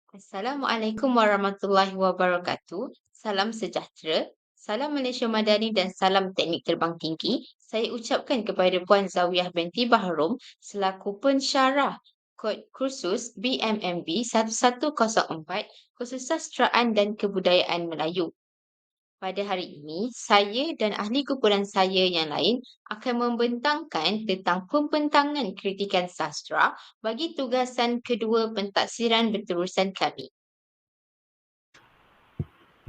Assalamualaikum warahmatullahi wabarakatuh. Salam sejahtera, salam Malaysia Madani dan salam teknik terbang tinggi. Saya ucapkan kepada Puan Zawiyah binti Bahrom selaku pensyarah kod kursus BMMB 1104 khusus sastraan dan kebudayaan Melayu. Pada hari ini, saya dan ahli kumpulan saya yang lain akan membentangkan tentang pembentangan kritikan sastra bagi tugasan kedua pentaksiran berterusan kami.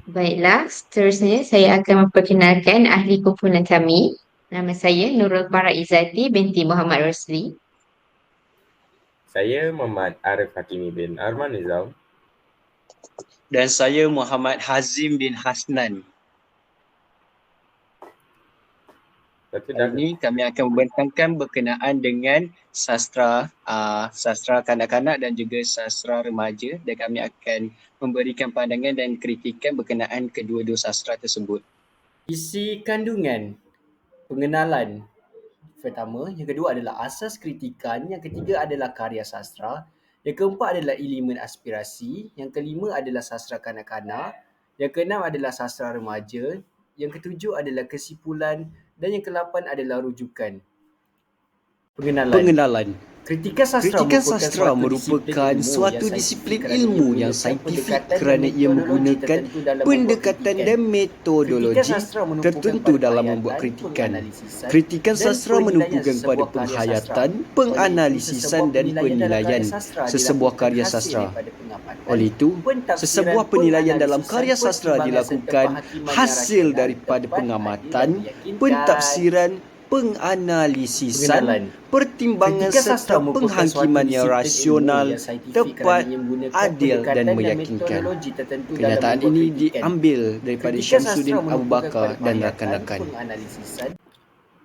Baiklah, seterusnya saya akan memperkenalkan ahli kumpulan kami. Nama saya Nurul Faraizati binti Muhammad Rosli. Saya Muhammad Arif Hakimi bin Arman Nizam. Dan saya Muhammad Hazim bin Hasnan. Hari ini kami akan membentangkan berkenaan dengan sastra kanak-kanak dan juga sastra remaja, dan kami akan memberikan pandangan dan kritikan berkenaan kedua-dua sastra tersebut. Isi kandungan pengenalan pertama, yang kedua adalah asas kritikan, yang ketiga adalah karya sastra, yang keempat adalah elemen aspirasi, yang kelima adalah sastra kanak-kanak, yang keenam adalah sastra remaja, yang ketujuh adalah kesimpulan, dan yang ke-8 adalah rujukan. Pengenalan. Kritikan sastra merupakan suatu disiplin ilmu yang saintifik kerana ia menggunakan pendekatan dan metodologi tertentu dalam membuat kritikan. Kritikan sastra menumpukan pada penghayatan, penganalisisan dan penilaian sesebuah karya sastra. Oleh itu, sesebuah penilaian dalam karya sastra dilakukan hasil daripada pengamatan, pentafsiran, penganalisisan, pertimbangan serta penghakiman yang rasional, tepat, adil dan meyakinkan. Kenyataan ini diambil daripada Syamsuddin Abu Bakar dan rakan-rakan.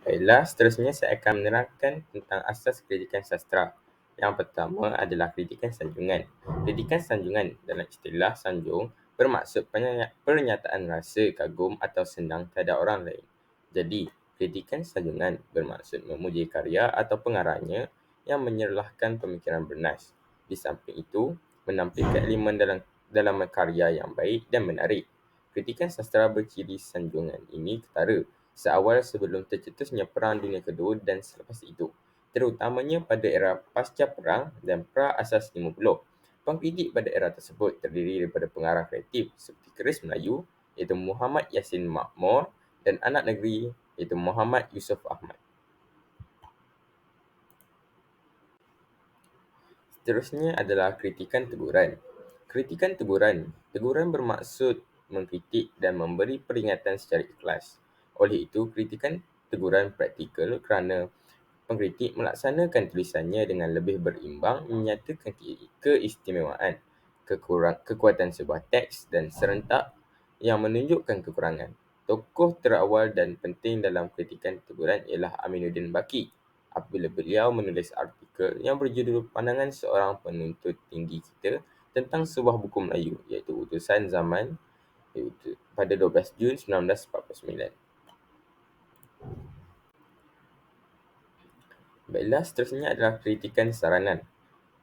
Baiklah, seterusnya saya akan menerangkan tentang asas kritikan sastra. Yang pertama adalah kritikan sanjungan. Kritikan sanjungan dalam istilah sanjung bermaksud pernyataan rasa kagum atau senang terhadap orang lain. Jadi, kritikan sanjungan bermaksud memuji karya atau pengarahnya yang menyerlahkan pemikiran bernas. Di samping itu, menampilkan elemen dalam karya yang baik dan menarik. Kritikan sastra berciri sanjungan ini ketara seawal sebelum tercetusnya Perang Dunia Kedua dan selepas itu, terutamanya pada era pasca perang dan pra-asas 50. Pengkritik pada era tersebut terdiri daripada pengarah kreatif seperti Keris Melayu iaitu Muhammad Yassin Makmur dan anak negeri iaitu Muhammad Yusof Ahmad. Seterusnya adalah kritikan teguran. Kritikan teguran. Teguran bermaksud mengkritik dan memberi peringatan secara ikhlas. Oleh itu, kritikan teguran praktikal kerana pengkritik melaksanakan tulisannya dengan lebih berimbang, menyatakan keistimewaan, kekuatan sebuah teks dan serentak yang menunjukkan kekurangan. Tokoh terawal dan penting dalam kritikan teguran ialah Aminuddin Baki apabila beliau menulis artikel yang berjudul Pandangan Seorang Penuntut Tinggi Kita tentang sebuah buku Melayu iaitu Utusan Zaman pada 12 Jun 1949. Baiklah, seterusnya adalah kritikan saranan.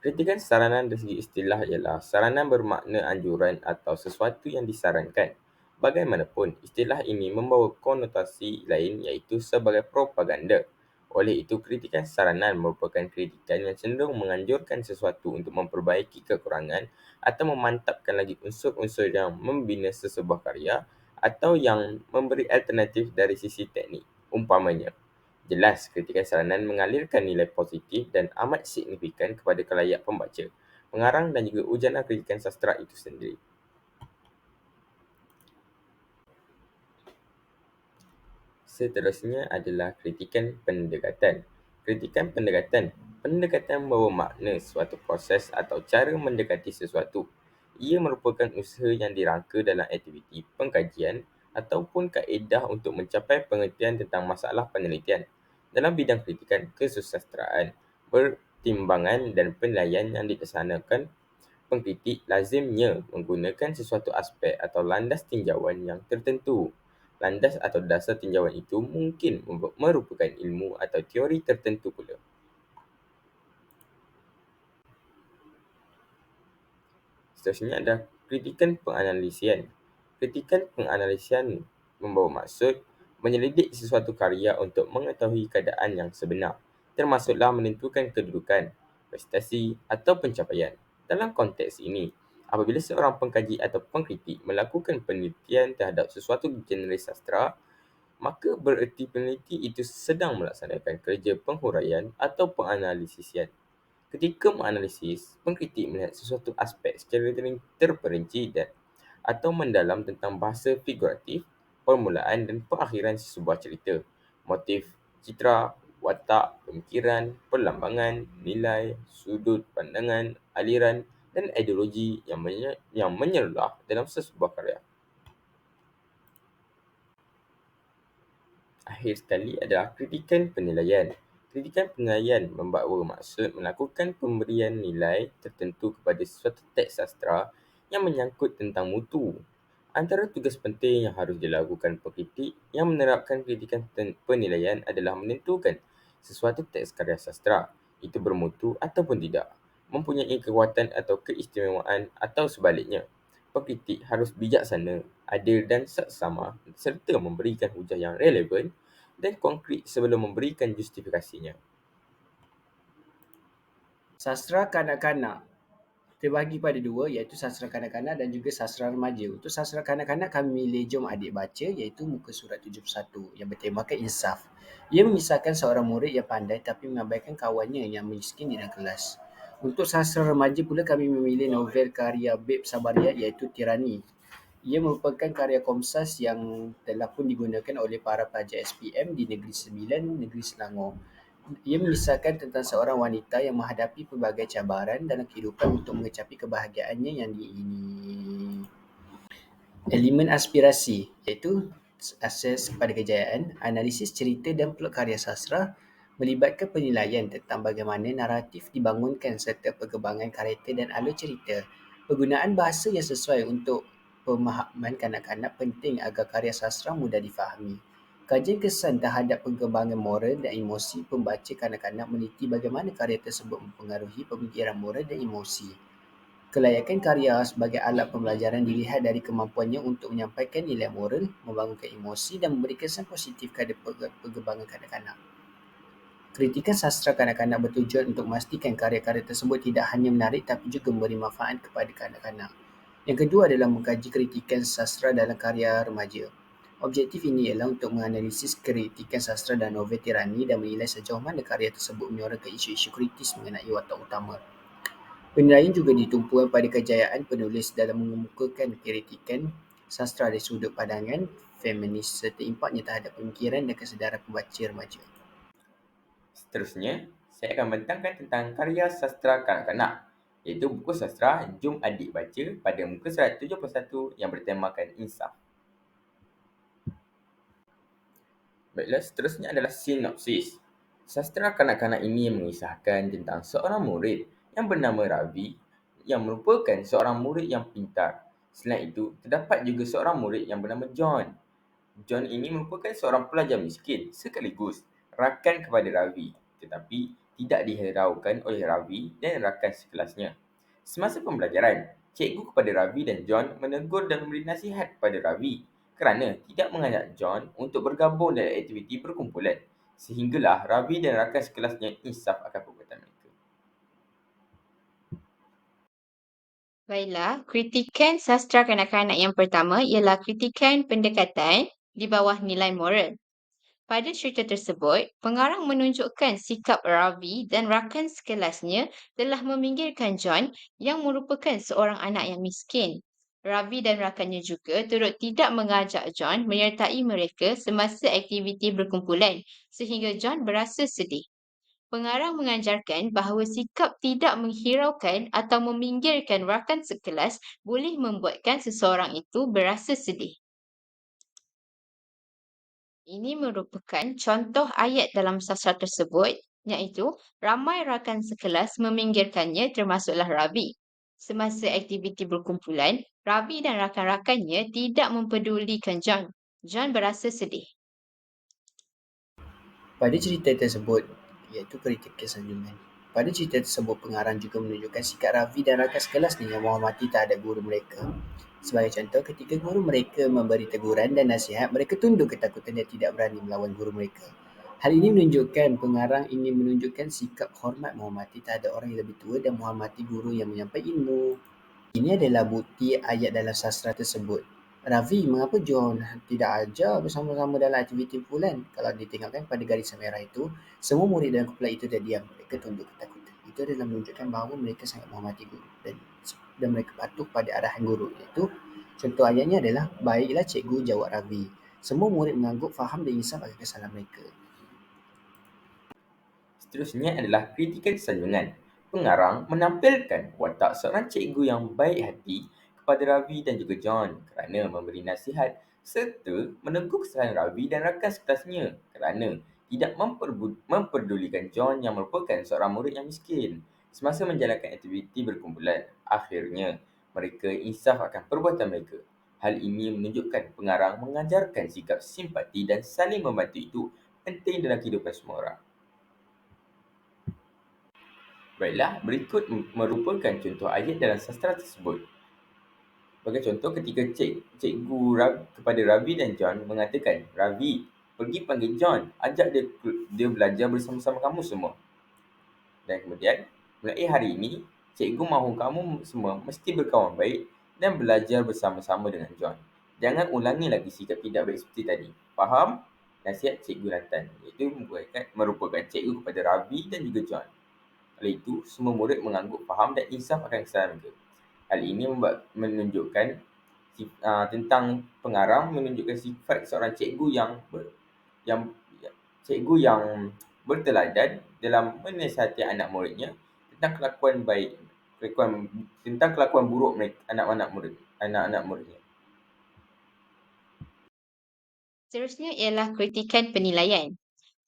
Kritikan saranan dari segi istilah ialah saranan bermakna anjuran atau sesuatu yang disarankan. Bagaimanapun, istilah ini membawa konotasi lain iaitu sebagai propaganda. Oleh itu, kritikan saranan merupakan kritikan yang cenderung menganjurkan sesuatu untuk memperbaiki kekurangan atau memantapkan lagi unsur-unsur yang membina sesebuah karya atau yang memberi alternatif dari sisi teknik. Umpamanya, jelas kritikan saranan mengalirkan nilai positif dan amat signifikan kepada kelayak pembaca, pengarang dan juga ujian kritikan sastra itu sendiri. Seterusnya adalah kritikan pendekatan. Kritikan pendekatan. Pendekatan membawa makna suatu proses atau cara mendekati sesuatu. Ia merupakan usaha yang dirangka dalam aktiviti pengkajian ataupun kaedah untuk mencapai pengertian tentang masalah penelitian. Dalam bidang kritikan kesusastraan, pertimbangan dan penilaian yang dilaksanakan, pengkritik lazimnya menggunakan sesuatu aspek atau landas tinjauan yang tertentu. Landas atau dasar tinjauan itu mungkin merupakan ilmu atau teori tertentu pula. Seterusnya adalah kritikan penganalisian. Kritikan penganalisian membawa maksud menyelidik sesuatu karya untuk mengetahui keadaan yang sebenar, termasuklah menentukan kedudukan, prestasi atau pencapaian. Dalam konteks ini, apabila seorang pengkaji atau pengkritik melakukan penelitian terhadap sesuatu genre sastra, maka bererti peneliti itu sedang melaksanakan kerja penghuraian atau penganalisisian. Ketika menganalisis, pengkritik melihat sesuatu aspek secara terperinci atau mendalam tentang bahasa figuratif, permulaan dan perakhiran sebuah cerita, motif, citra, watak, pemikiran, perlambangan, nilai, sudut pandangan, aliran dan ideologi yang menyelulah dalam sebuah karya. Akhir sekali adalah kritikan penilaian. Kritikan penilaian membawa maksud melakukan pemberian nilai tertentu kepada sesuatu teks sastra yang menyangkut tentang mutu. Antara tugas penting yang harus dilakukan pengkritik yang menerapkan kritikan penilaian adalah menentukan sesuatu teks karya sastra itu bermutu ataupun tidak, mempunyai kekuatan atau keistimewaan atau sebaliknya. Pengkritik harus bijaksana, adil dan saksama serta memberikan hujah yang relevan dan konkret sebelum memberikan justifikasinya. Sastra kanak-kanak terbahagi pada dua, iaitu sastra kanak-kanak dan juga sastra remaja. Untuk sastra kanak-kanak kami milih Jom Adik Baca, iaitu muka surat 71 yang bertemakan insaf. Ia memisahkan seorang murid yang pandai tapi mengabaikan kawannya yang miskin di dalam kelas. Untuk sastra remaja pula kami memilih novel karya Beb Sabaria iaitu Tirani. Ia merupakan karya Komsas yang telah pun digunakan oleh para pelajar SPM di Negeri Sembilan, Negeri Selangor. Ia mengisahkan tentang seorang wanita yang menghadapi pelbagai cabaran dalam kehidupan untuk mengecapi kebahagiaannya yang diingini. Elemen aspirasi iaitu akses kepada kejayaan, analisis cerita dan plot karya sastra melibatkan penilaian tentang bagaimana naratif dibangunkan serta perkembangan karakter dan alur cerita. Penggunaan bahasa yang sesuai untuk pemahaman kanak-kanak penting agar karya sastra mudah difahami. Kajian kesan terhadap perkembangan moral dan emosi pembaca kanak-kanak meneliti bagaimana karya tersebut mempengaruhi pemikiran moral dan emosi. Kelayakan karya sebagai alat pembelajaran dilihat dari kemampuannya untuk menyampaikan nilai moral, membangunkan emosi dan memberi kesan positif kepada perkembangan kanak-kanak. Kritikan sastra kanak-kanak bertujuan untuk memastikan karya-karya tersebut tidak hanya menarik tapi juga memberi manfaat kepada kanak-kanak. Yang kedua adalah mengkaji kritikan sastra dalam karya remaja. Objektif ini ialah untuk menganalisis kritikan sastra dan novel tirani dan menilai sejauh mana karya tersebut menyuarakan isu-isu kritis mengenai watak utama. Penilaian juga ditumpukan pada kejayaan penulis dalam mengemukakan kritikan sastra dari sudut pandangan feminis serta impaknya terhadap pemikiran dan kesedaran pembaca remaja. Seterusnya, saya akan membentangkan tentang karya sastra kanak-kanak, iaitu buku sastra Jom Adik Baca pada muka surat 71 yang bertemakan insaf. Baiklah, seterusnya adalah sinopsis. Sastra kanak-kanak ini mengisahkan tentang seorang murid yang bernama Ravi yang merupakan seorang murid yang pintar. Selain itu, terdapat juga seorang murid yang bernama John. John ini merupakan seorang pelajar miskin sekaligus rakan kepada Ravi, tetapi tidak dihiraukan oleh Ravi dan rakan sekelasnya. Semasa pembelajaran, cikgu kepada Ravi dan John menegur dan memberi nasihat kepada Ravi kerana tidak mengajak John untuk bergabung dalam aktiviti perkumpulan, sehinggalah Ravi dan rakan sekelasnya insaf akan perbuatan mereka. Baiklah, kritikan sastra kanak-kanak yang pertama ialah kritikan pendekatan di bawah nilai moral. Pada cerita tersebut, pengarang menunjukkan sikap Ravi dan rakan sekelasnya telah meminggirkan John yang merupakan seorang anak yang miskin. Ravi dan rakannya juga turut tidak mengajak John menyertai mereka semasa aktiviti berkumpulan sehingga John berasa sedih. Pengarang mengajarkan bahawa sikap tidak menghiraukan atau meminggirkan rakan sekelas boleh membuatkan seseorang itu berasa sedih. Ini merupakan contoh ayat dalam sastra tersebut, iaitu ramai rakan sekelas meminggirkannya termasuklah Ravi. Semasa aktiviti berkumpulan, Ravi dan rakan-rakannya tidak mempedulikan John. John berasa sedih. Pada cerita tersebut, iaitu kritikan sanjungan, Pada cerita tersebut, pengarang juga menunjukkan sikap Ravi dan rakan sekelasnya yang menghormati terhadap guru mereka. Sebagai contoh, ketika guru mereka memberi teguran dan nasihat, mereka tunduk ketakutan dan tidak berani melawan guru mereka. Hal ini menunjukkan pengarang ingin menunjukkan sikap hormat menghormati terhadap orang yang lebih tua dan menghormati guru yang menyampaikan ilmu. Ini adalah bukti ayat dalam sastra tersebut. Ravi, mengapa John tidak ajar bersama-sama dalam aktiviti kumpulan? Kalau ditengokkan pada garisan merah itu, semua murid dalam kumpulan itu terdiam. Mereka tunduk ketakutan. Itu adalah menunjukkan bahawa mereka sangat menghormati guru dan mereka patuh pada arahan guru. Iaitu, contoh ayatnya adalah, baiklah cikgu, jawab Ravi. Semua murid mengangguk, faham dan insaf akan kesalahan mereka. Seterusnya adalah kritikan sanjungan. Pengarang menampilkan watak seorang cikgu yang baik hati kepada Ravi dan juga John kerana memberi nasihat serta menegur kesalahan Ravi dan rakan sekelasnya kerana tidak memperdulikan John yang merupakan seorang murid yang miskin. Semasa menjalankan aktiviti berkumpulan, akhirnya mereka insaf akan perbuatan mereka. Hal ini menunjukkan pengarang mengajarkan sikap simpati dan saling membantu itu penting dalam kehidupan semua orang. Baiklah, berikut merupakan contoh ayat dalam sastra tersebut. Sebagai contoh, ketika cikgu kepada Ravi dan John mengatakan, Ravi, pergi panggil John, ajak dia belajar bersama-sama kamu semua. Dan kemudian, mulai hari ini, cikgu mahu kamu semua mesti berkawan baik dan belajar bersama-sama dengan John. Jangan ulangi lagi sikap tidak baik seperti tadi. Faham? Nasihat Cikgu Lantan. Iaitu merupakan cikgu kepada Ravi dan juga John. Oleh itu, semua murid mengangguk faham dan insaf akan kesalahan mereka. Hal ini menunjukkan tentang pengarang menunjukkan sifat seorang cikgu yang berteladan dalam menasihati anak muridnya tentang kelakuan buruk mereka, anak-anak muridnya. Seterusnya ialah kritikan penilaian.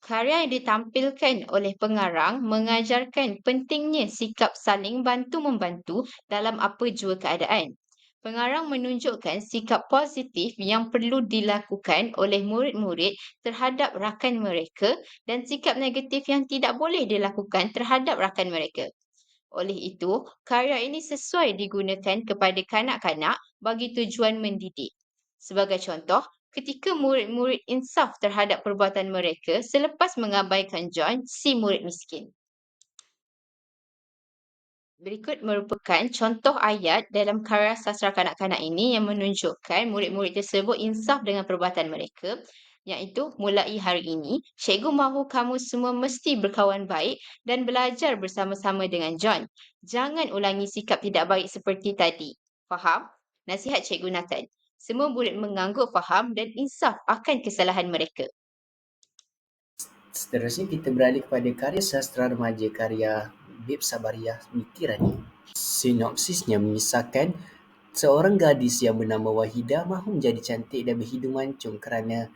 Karya yang ditampilkan oleh pengarang mengajarkan pentingnya sikap saling bantu-membantu dalam apa jua keadaan. Pengarang menunjukkan sikap positif yang perlu dilakukan oleh murid-murid terhadap rakan mereka dan sikap negatif yang tidak boleh dilakukan terhadap rakan mereka. Oleh itu, karya ini sesuai digunakan kepada kanak-kanak bagi tujuan mendidik. Sebagai contoh, ketika murid-murid insaf terhadap perbuatan mereka selepas mengabaikan John, si murid miskin. Berikut merupakan contoh ayat dalam karya sastra kanak-kanak ini yang menunjukkan murid-murid tersebut insaf dengan perbuatan mereka, iaitu mulai hari ini, cikgu mahu kamu semua mesti berkawan baik dan belajar bersama-sama dengan John. Jangan ulangi sikap tidak baik seperti tadi. Faham? Nasihat Cikgu Nathan. Semua murid mengangguk faham dan insaf akan kesalahan mereka. Seterusnya kita beralih kepada karya sastra remaja karya Bib Sabariah Mikirani. Sinopsisnya mengisahkan seorang gadis yang bernama Wahidah mahu menjadi cantik dan berhidung mancung kerana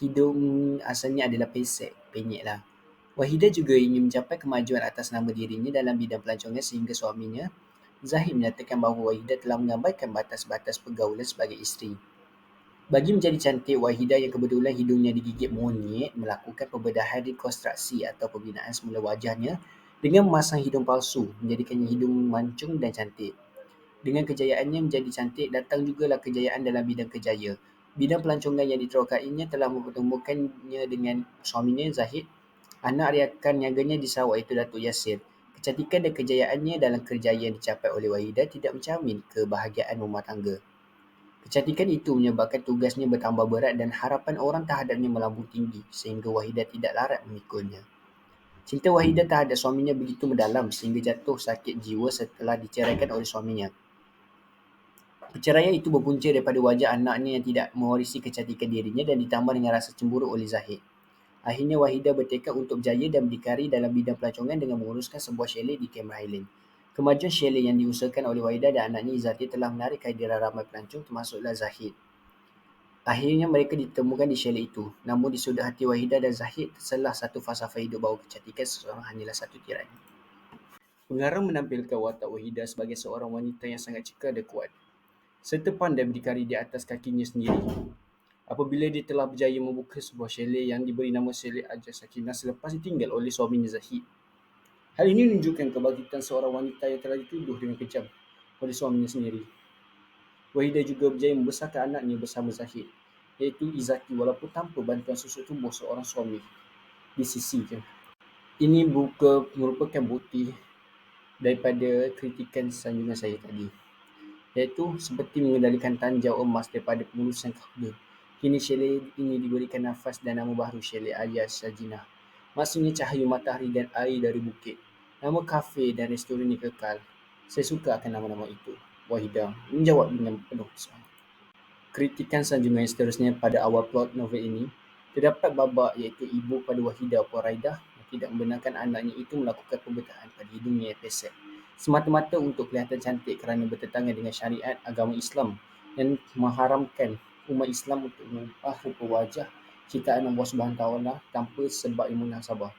hidung asalnya adalah penyeklah. Wahidah juga ingin mencapai kemajuan atas nama dirinya dalam bidang pelancongan sehingga suaminya Zahid menyatakan bahawa Wahidah telah mengabaikan batas-batas pergaulan sebagai isteri. Bagi menjadi cantik, Wahidah yang kebetulan hidungnya digigit monyet melakukan pembedahan rekonstruksi atau pembinaan semula wajahnya dengan memasang hidung palsu, menjadikannya hidung mancung dan cantik. Dengan kejayaannya menjadi cantik, datang jugalah kejayaan dalam bidang kerjaya. Bidang pelancongan yang diterokainya telah mempertemukannya dengan suaminya Zahid. Anak rakan niaganya di Sarawak iaitu Datuk Yasir. Kecantikan dan kejayaannya dalam kerjaya yang dicapai oleh Wahidah tidak menjamin kebahagiaan rumah tangga. Kecantikan itu menyebabkan tugasnya bertambah berat dan harapan orang terhadapnya melambung tinggi sehingga Wahidah tidak larat memikulnya. Cinta Wahidah terhadap suaminya begitu mendalam sehingga jatuh sakit jiwa setelah diceraikan oleh suaminya. Perceraian itu berpunca daripada wajah anaknya yang tidak mewarisi kecantikan dirinya dan ditambah dengan rasa cemburu oleh Zahid. Akhirnya Wahidah bertekad untuk berjaya dan berdikari dalam bidang pelancongan dengan menguruskan sebuah chalet di Cameron Highland. Kemajuan chalet yang diusahakan oleh Wahidah dan anaknya Izzati telah menarik kehadiran ramai pelancong termasuklah Zahid. Akhirnya mereka ditemukan di chalet itu. Namun di sudut hati Wahidah dan Zahid terselah satu falsafah hidup bahawa kecantikan seseorang hanyalah satu tirani. Pengarang menampilkan watak Wahidah sebagai seorang wanita yang sangat cekal dan kuat, serta pandai berdikari di atas kakinya sendiri. Apabila dia telah berjaya membuka sebuah chalet yang diberi nama Chalet Ajar Sakinah selepas ditinggal oleh suaminya Zahid. Hal ini menunjukkan kebangkitan seorang wanita yang telah dituduh dengan kejam oleh suaminya sendiri. Wahidah juga berjaya membesarkan anaknya bersama Zahid, iaitu Izaki, walaupun tanpa bantuan susuk tubuh seorang suami di sisinya. Ini merupakan bukti daripada kritikan sanjungan saya tadi, iaitu seperti mengendalikan tanjau emas daripada pengurusan kafilah. Kini chalet ini diberikan nafas dan nama baru, Chalet alias Sajinah. Maksudnya cahaya matahari dan air dari bukit. Nama kafe dan restoran ini kekal. Saya suka akan nama-nama itu. Wahidah menjawab dengan penuh semangat. Kritikan sanjungan yang seterusnya pada awal plot novel ini, terdapat babak iaitu ibu pada Wahidah Puan Raidah yang tidak membenarkan anaknya itu melakukan pembedahan pada hidungnya yang pesek semata-mata untuk kelihatan cantik kerana bertentangan dengan syariat agama Islam yang mengharamkan umat Islam untuk mengubah rupa wajah ciptaan Allah SWT tanpa sebab yang munasabah.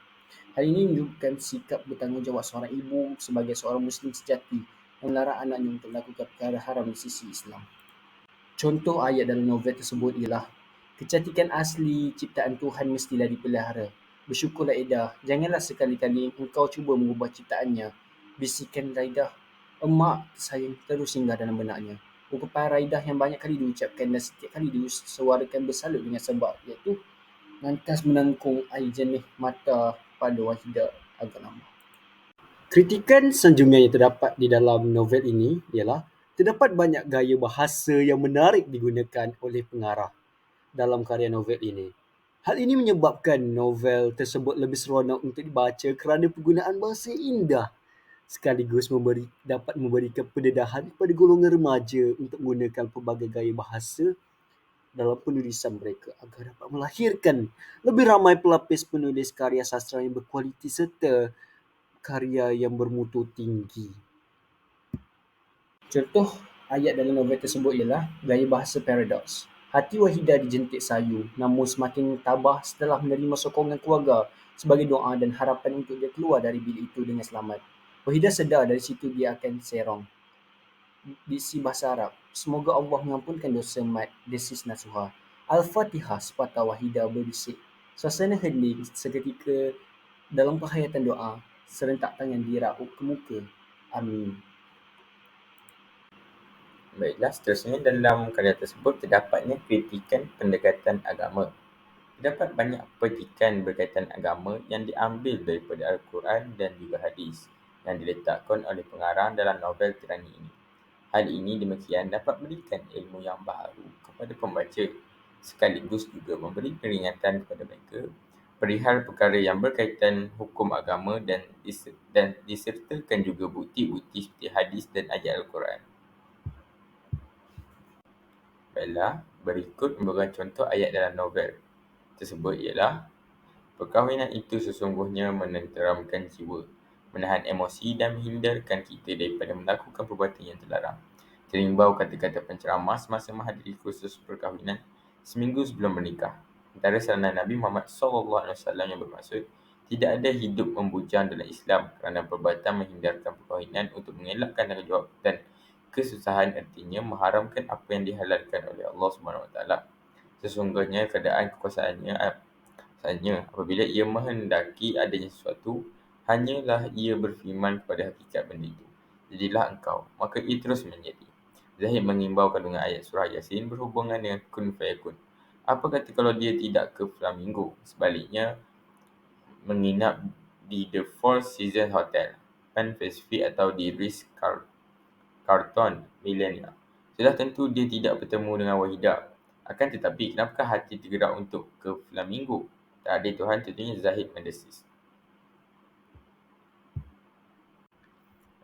Hal ini menunjukkan sikap bertanggungjawab seorang ibu sebagai seorang Muslim sejati yang melarang anaknya untuk melakukan perkara haram di sisi Islam. Contoh ayat dalam novel tersebut ialah, kecantikan asli ciptaan Tuhan mestilah dipelihara. Bersyukurlah Ida, janganlah sekali-kali engkau cuba mengubah ciptaannya. Bisikan Raidah. Emak tersayang terus singgah dalam benaknya. Ungkapan Raidah yang banyak kali diucapkan dan setiap kali disuarakan bersalut dengan sebab, iaitu lantas menangkung air jernih mata pada Wahidah agak lama. Kritikan sanjungan yang terdapat di dalam novel ini ialah terdapat banyak gaya bahasa yang menarik digunakan oleh pengarah dalam karya novel ini. Hal ini menyebabkan novel tersebut lebih seronok untuk dibaca kerana penggunaan bahasa indah sekaligus dapat memberikan pendedahan kepada golongan remaja untuk menggunakan pelbagai gaya bahasa dalam penulisan mereka agar dapat melahirkan lebih ramai pelapis penulis karya sastra yang berkualiti serta karya yang bermutu tinggi. Contoh ayat dalam novel tersebut ialah gaya bahasa paradoks. Hati Wahidah dijentik sayu, namun semakin tabah setelah menerima sokongan keluarga sebagai doa dan harapan untuk dia keluar dari bilik itu dengan selamat. Wahidah sedar dari situ dia akan serong. Diksi bahasa Arab. Semoga Allah mengampunkan dosa Mat, desis Nasuha. Al-Fatihah, sepatah Wahidah berbisik. Suasana hening seketika dalam penghayatan doa, serentak tangan diraup ke muka. Amin. Baiklah, seterusnya dalam karya tersebut terdapatnya kritikan pendekatan agama. Terdapat banyak petikan berkaitan agama yang diambil daripada Al-Quran dan juga hadis yang diletakkan oleh pengarang dalam novel tirani ini. Hal ini demikian dapat memberikan ilmu yang baru kepada pembaca sekaligus juga memberi peringatan kepada mereka perihal perkara yang berkaitan hukum agama dan disertakan juga bukti-bukti seperti hadis dan ayat Al-Quran. Baiklah, berikut merupakan contoh ayat dalam novel tersebut ialah, perkahwinan itu sesungguhnya menenteramkan jiwa, menahan emosi dan menghindarkan kita daripada melakukan perbuatan yang terlarang. Terimbau kata-kata penceramah semasa menghadiri kursus perkahwinan seminggu sebelum menikah. Antara saranan Nabi Muhammad SAW yang bermaksud, tidak ada hidup membujang dalam Islam kerana perbuatan menghindarkan perkahwinan untuk mengelakkan tanggungjawab dan kesusahan, artinya mengharamkan apa yang dihalalkan oleh Allah SWT. Sesungguhnya keadaan kekuasaannya apabila ia menghendaki adanya sesuatu, hanyalah ia berfirman kepada hakikat benda itu, jadilah engkau, maka ia terus menjadi. Zahid mengimbau kandungan ayat surah Yasin berhubungan dengan kun fayakun. Apa kata kalau dia tidak ke Flamingo, sebaliknya menginap di The Four Seasons Hotel, Pan Pacific atau di Ritz-Carlton Millenia? Sudah tentu dia tidak bertemu dengan Wahidah. Akan tetapi, kenapakah hati tergerak untuk ke Flamingo? Tak ada Tuhan, tentunya Zahid mendesis.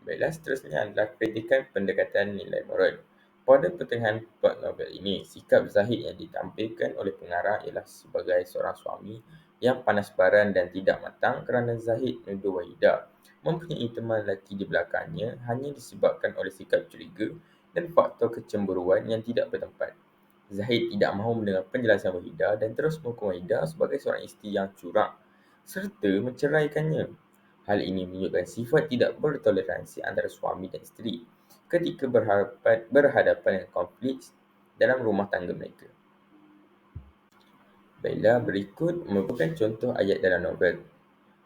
Baiklah, seterusnya adalah kritikan pendekatan nilai moral. Pada pertengahan plot novel ini, sikap Zahid yang ditampilkan oleh pengarah ialah sebagai seorang suami yang panas baran dan tidak matang kerana Zahid menuduh Wahidah mempunyai teman lelaki di belakangnya hanya disebabkan oleh sikap curiga dan faktor kecemburuan yang tidak bertempat. Zahid tidak mahu mendengar penjelasan Wahidah dan terus menghukum Wahidah sebagai seorang isteri yang curang serta menceraikannya. Hal ini menunjukkan sifat tidak bertoleransi antara suami dan isteri ketika berhadapan dengan konflik dalam rumah tangga mereka. Baiklah, berikut merupakan contoh ayat dalam novel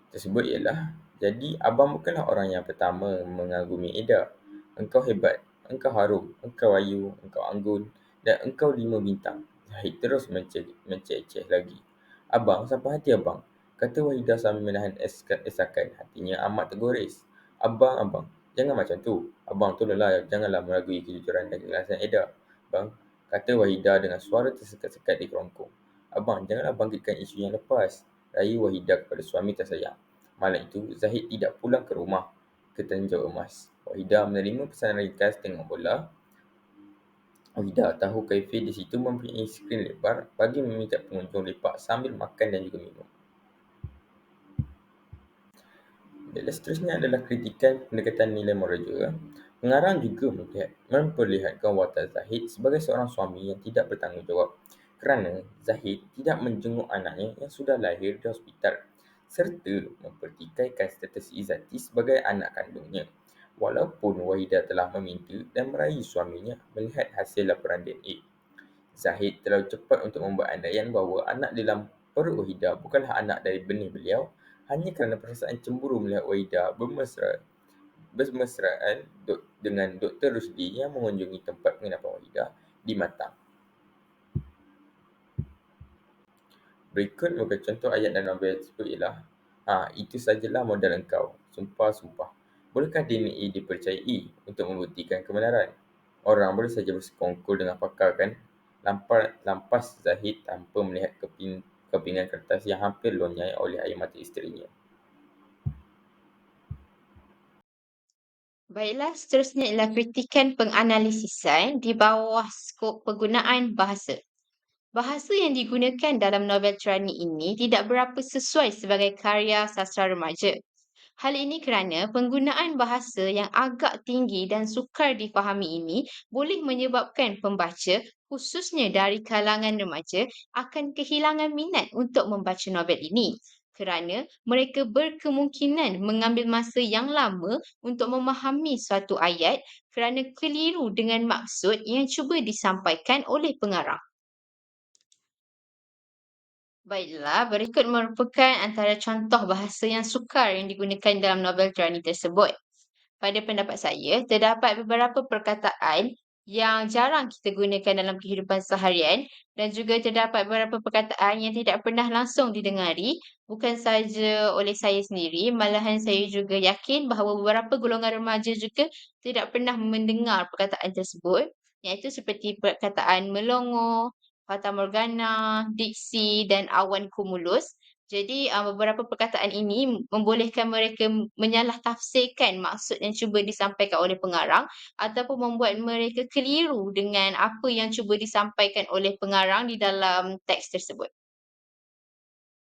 tersebut ialah, Jadi, abang bukanlah orang yang pertama mengagumi Ida. Engkau hebat, engkau harum, engkau ayu, engkau anggun, dan engkau 5 bintang. Zahid terus menceceh lagi. Abang, sampai hati abang, kata Wahidah sambil menahan esakan. Hatinya amat tergores. Abang, jangan macam tu. Abang, tolonglah, janganlah meragui kejujuran dan keikhlasan Ida. Bang, kata Wahidah dengan suara tersekat-sekat di kerongkong. Abang, janganlah bangkitkan isu yang lepas. Rayu Wahidah kepada suami tersayang. Malam itu, Zahid tidak pulang ke rumah ke Tanjung Emas. Wahidah menerima pesanan ringkas tengok bola. Wahidah tahu kafe di situ mempunyai skrin lebar bagi meminta pengunjung lepak sambil makan dan juga minum. Dan seterusnya adalah kritikan pendekatan nilai moral. Pengarang juga memperlihatkan watak Zahid sebagai seorang suami yang tidak bertanggungjawab kerana Zahid tidak menjenguk anaknya yang sudah lahir di hospital serta mempertikaikan status Izzati sebagai anak kandungnya. Walaupun Wahidah telah meminta dan merayu suaminya melihat hasil laporan DNA, Zahid terlalu cepat untuk membuat andaian bahawa anak dalam perut Wahidah bukanlah anak dari benih beliau hanya kerana perasaan cemburu melihat Wahidah bermesraan dengan Dr. Rusdi yang mengunjungi tempat penginapan Wahidah di Matang. Berikut beberapa contoh ayat dalam novel tersebut ialah, itu sajalah modal engkau. Sumpah. Bolehkah DNA dipercayai untuk membuktikan kebenaran? Orang boleh saja bersekongkol dengan pakar kan? Lampas Zahid tanpa melihat kepingan kertas yang hampir lonyai oleh air mata isterinya. Baiklah, seterusnya ialah kritikan penganalisisan di bawah skop penggunaan bahasa. Bahasa yang digunakan dalam novel Tirani ini tidak berapa sesuai sebagai karya sastra remaja. Hal ini kerana penggunaan bahasa yang agak tinggi dan sukar difahami ini boleh menyebabkan pembaca, khususnya dari kalangan remaja, akan kehilangan minat untuk membaca novel ini kerana mereka berkemungkinan mengambil masa yang lama untuk memahami suatu ayat kerana keliru dengan maksud yang cuba disampaikan oleh pengarang. Baiklah, berikut merupakan antara contoh bahasa yang sukar yang digunakan dalam novel Tirani tersebut. Pada pendapat saya, terdapat beberapa perkataan yang jarang kita gunakan dalam kehidupan seharian dan juga terdapat beberapa perkataan yang tidak pernah langsung didengari, bukan sahaja oleh saya sendiri, malahan saya juga yakin bahawa beberapa golongan remaja juga tidak pernah mendengar perkataan tersebut, iaitu seperti perkataan melongo, fata morgana, diksi dan awan kumulus. Jadi, beberapa perkataan ini membolehkan mereka menyalah tafsirkan maksud yang cuba disampaikan oleh pengarang ataupun membuat mereka keliru dengan apa yang cuba disampaikan oleh pengarang di dalam teks tersebut.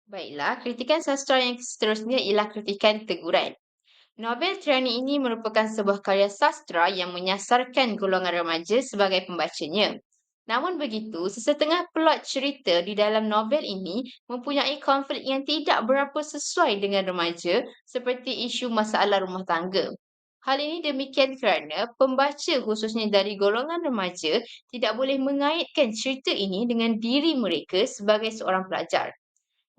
Baiklah, kritikan sastra yang seterusnya ialah kritikan teguran. Novel Tirani ini merupakan sebuah karya sastra yang menyasarkan golongan remaja sebagai pembacanya. Namun begitu, sesetengah plot cerita di dalam novel ini mempunyai konflik yang tidak berapa sesuai dengan remaja seperti isu masalah rumah tangga. Hal ini demikian kerana pembaca khususnya dari golongan remaja tidak boleh mengaitkan cerita ini dengan diri mereka sebagai seorang pelajar.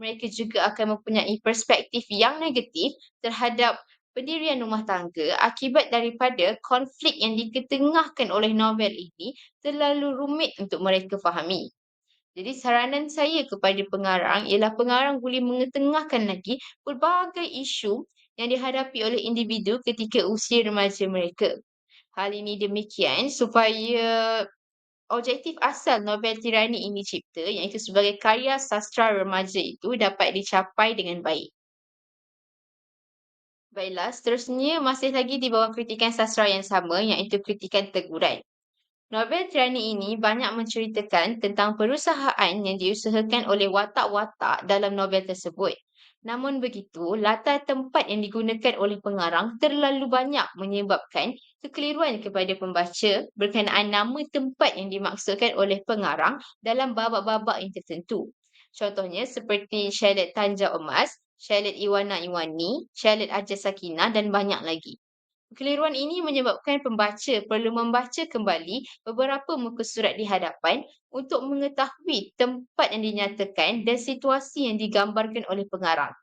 Mereka juga akan mempunyai perspektif yang negatif terhadap pendirian rumah tangga akibat daripada konflik yang diketengahkan oleh novel ini terlalu rumit untuk mereka fahami. Jadi saranan saya kepada pengarang ialah pengarang boleh mengetengahkan lagi pelbagai isu yang dihadapi oleh individu ketika usia remaja mereka. Hal ini demikian supaya objektif asal novel Tirani ini cipta, iaitu sebagai karya sastra remaja itu dapat dicapai dengan baik. Baiklah, seterusnya masih lagi di bawah kritikan sastra yang sama, iaitu kritikan teguran. Novel Tirani ini banyak menceritakan tentang perusahaan yang diusahakan oleh watak-watak dalam novel tersebut. Namun begitu, latar tempat yang digunakan oleh pengarang terlalu banyak menyebabkan kekeliruan kepada pembaca berkenaan nama tempat yang dimaksudkan oleh pengarang dalam babak-babak yang tertentu. Contohnya seperti Chalet Tanja Emas, Chalet Iwana Iwani, Chalet Aja Sakinah dan banyak lagi. Kekeliruan ini menyebabkan pembaca perlu membaca kembali beberapa muka surat di hadapan untuk mengetahui tempat yang dinyatakan dan situasi yang digambarkan oleh pengarang.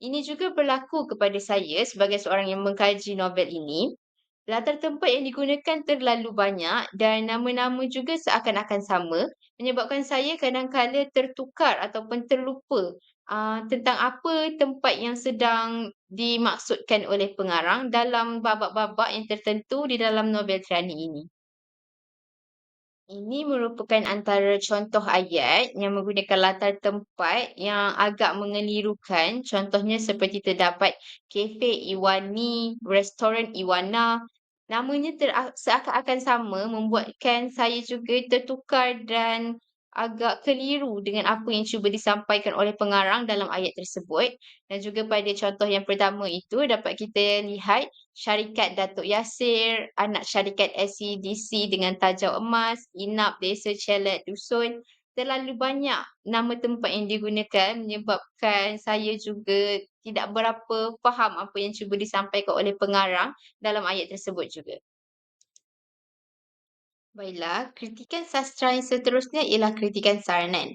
Ini juga berlaku kepada saya sebagai seorang yang mengkaji novel ini. Latar tempat yang digunakan terlalu banyak dan nama-nama juga seakan-akan sama, menyebabkan saya kadang-kala tertukar ataupun terlupa tentang apa tempat yang sedang dimaksudkan oleh pengarang dalam babak-babak yang tertentu di dalam novel Tiani ini. Ini merupakan antara contoh ayat yang menggunakan latar tempat yang agak mengelirukan. Contohnya seperti terdapat Cafe Iwani, Restoran Iwana. Namanya seakan-akan sama membuatkan saya juga tertukar dan agak keliru dengan apa yang cuba disampaikan oleh pengarang dalam ayat tersebut. Dan juga pada contoh yang pertama itu dapat kita lihat syarikat Datuk Yasir, anak syarikat SCDC dengan Tajau Emas, Inap Desa Celet Dusun. Terlalu banyak nama tempat yang digunakan menyebabkan saya juga tidak berapa faham apa yang cuba disampaikan oleh pengarang dalam ayat tersebut juga. Baiklah, kritikan sastra yang seterusnya ialah kritikan saranan.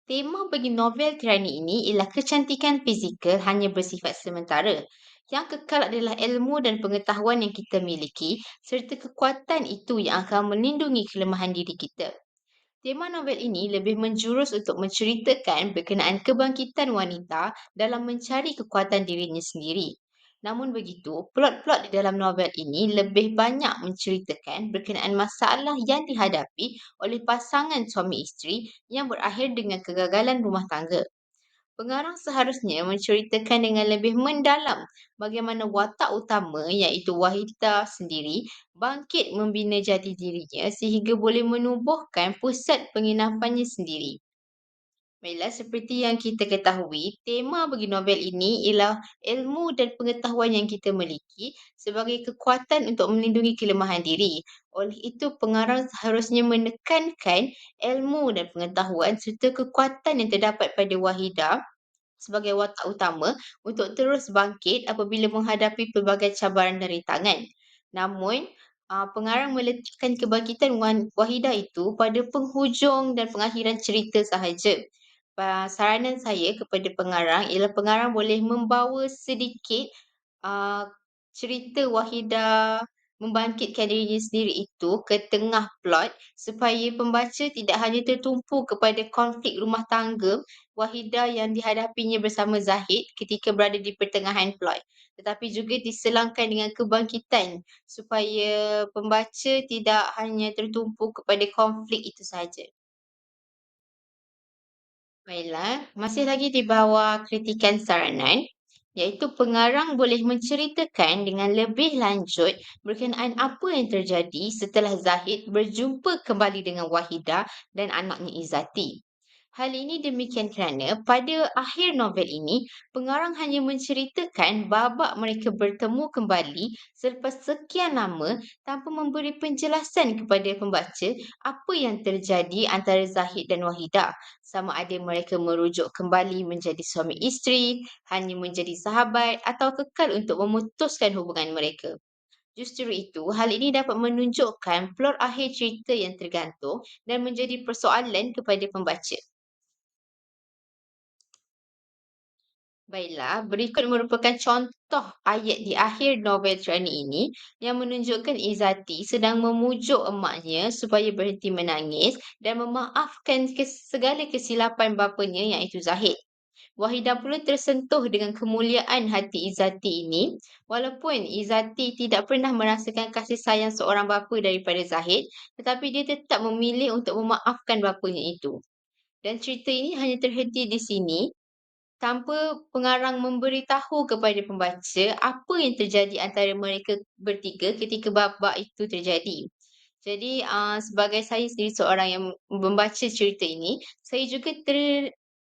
Tema bagi novel Tirani ini ialah kecantikan fizikal hanya bersifat sementara. Yang kekal adalah ilmu dan pengetahuan yang kita miliki serta kekuatan itu yang akan melindungi kelemahan diri kita. Tema novel ini lebih menjurus untuk menceritakan berkenaan kebangkitan wanita dalam mencari kekuatan dirinya sendiri. Namun begitu, plot-plot di dalam novel ini lebih banyak menceritakan berkenaan masalah yang dihadapi oleh pasangan suami isteri yang berakhir dengan kegagalan rumah tangga. Pengarang seharusnya menceritakan dengan lebih mendalam bagaimana watak utama iaitu Wahidah sendiri bangkit membina jati dirinya sehingga boleh menubuhkan pusat penginapannya sendiri. Baiklah, seperti yang kita ketahui, tema bagi novel ini ialah ilmu dan pengetahuan yang kita miliki sebagai kekuatan untuk melindungi kelemahan diri. Oleh itu, pengarang seharusnya menekankan ilmu dan pengetahuan serta kekuatan yang terdapat pada Wahidah sebagai watak utama untuk terus bangkit apabila menghadapi pelbagai cabaran dan rintangan. Namun, pengarang meletakkan kebangkitan Wahidah itu pada penghujung dan pengakhiran cerita sahaja. Saranan saya kepada pengarang ialah pengarang boleh membawa sedikit ah, cerita Wahidah membangkitkan dirinya sendiri itu ke tengah plot supaya pembaca tidak hanya tertumpu kepada konflik rumah tangga Wahidah yang dihadapinya bersama Zahid ketika berada di pertengahan plot, tetapi juga diselangkan dengan kebangkitan supaya pembaca tidak hanya tertumpu kepada konflik itu sahaja. Baiklah, masih lagi di bawah kritikan saranan, iaitu pengarang boleh menceritakan dengan lebih lanjut berkenaan apa yang terjadi setelah Zahid berjumpa kembali dengan Wahidah dan anaknya Izzati. Hal ini demikian kerana pada akhir novel ini, pengarang hanya menceritakan babak mereka bertemu kembali selepas sekian lama tanpa memberi penjelasan kepada pembaca apa yang terjadi antara Zahid dan Wahidah. Sama ada mereka merujuk kembali menjadi suami isteri, hanya menjadi sahabat atau kekal untuk memutuskan hubungan mereka. Justru itu, hal ini dapat menunjukkan plot akhir cerita yang tergantung dan menjadi persoalan kepada pembaca. Baiklah, berikut merupakan contoh ayat di akhir novel Trani ini yang menunjukkan Izzati sedang memujuk emaknya supaya berhenti menangis dan memaafkan segala kesilapan bapanya iaitu Zahid. Wahidah pula tersentuh dengan kemuliaan hati Izzati ini walaupun Izzati tidak pernah merasakan kasih sayang seorang bapa daripada Zahid tetapi dia tetap memilih untuk memaafkan bapanya itu. Dan cerita ini hanya terhenti di sini tanpa pengarang memberitahu kepada pembaca apa yang terjadi antara mereka bertiga ketika babak itu terjadi. Jadi, sebagai saya sendiri seorang yang membaca cerita ini, saya juga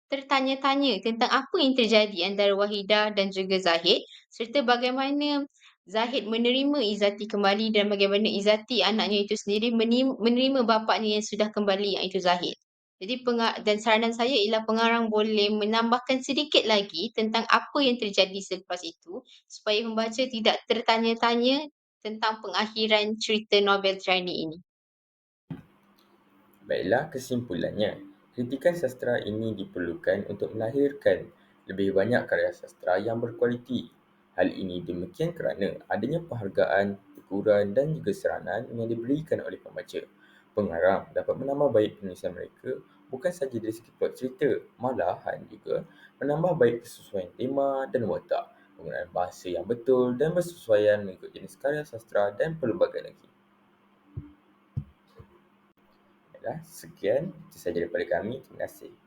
tertanya-tanya tentang apa yang terjadi antara Wahidah dan juga Zahid, serta bagaimana Zahid menerima Izzati kembali dan bagaimana Izzati anaknya itu sendiri menerima bapaknya yang sudah kembali iaitu Zahid. Jadi dan saranan saya ialah pengarang boleh menambahkan sedikit lagi tentang apa yang terjadi selepas itu supaya pembaca tidak tertanya-tanya tentang pengakhiran cerita novel Trani ini. Baiklah kesimpulannya, kritikan sastra ini diperlukan untuk melahirkan lebih banyak karya sastera yang berkualiti. Hal ini demikian kerana adanya penghargaan, teguran dan juga seranan yang diberikan oleh pembaca. Pengarang dapat menambah baik penulisan mereka bukan sahaja dari segi plot cerita, malahan juga menambah baik kesesuaian tema dan watak, penggunaan bahasa yang betul dan bersesuaian mengikut jenis karya sastera dan pelbagai lagi. Baiklah, sekian itu sahaja daripada kami. Terima kasih.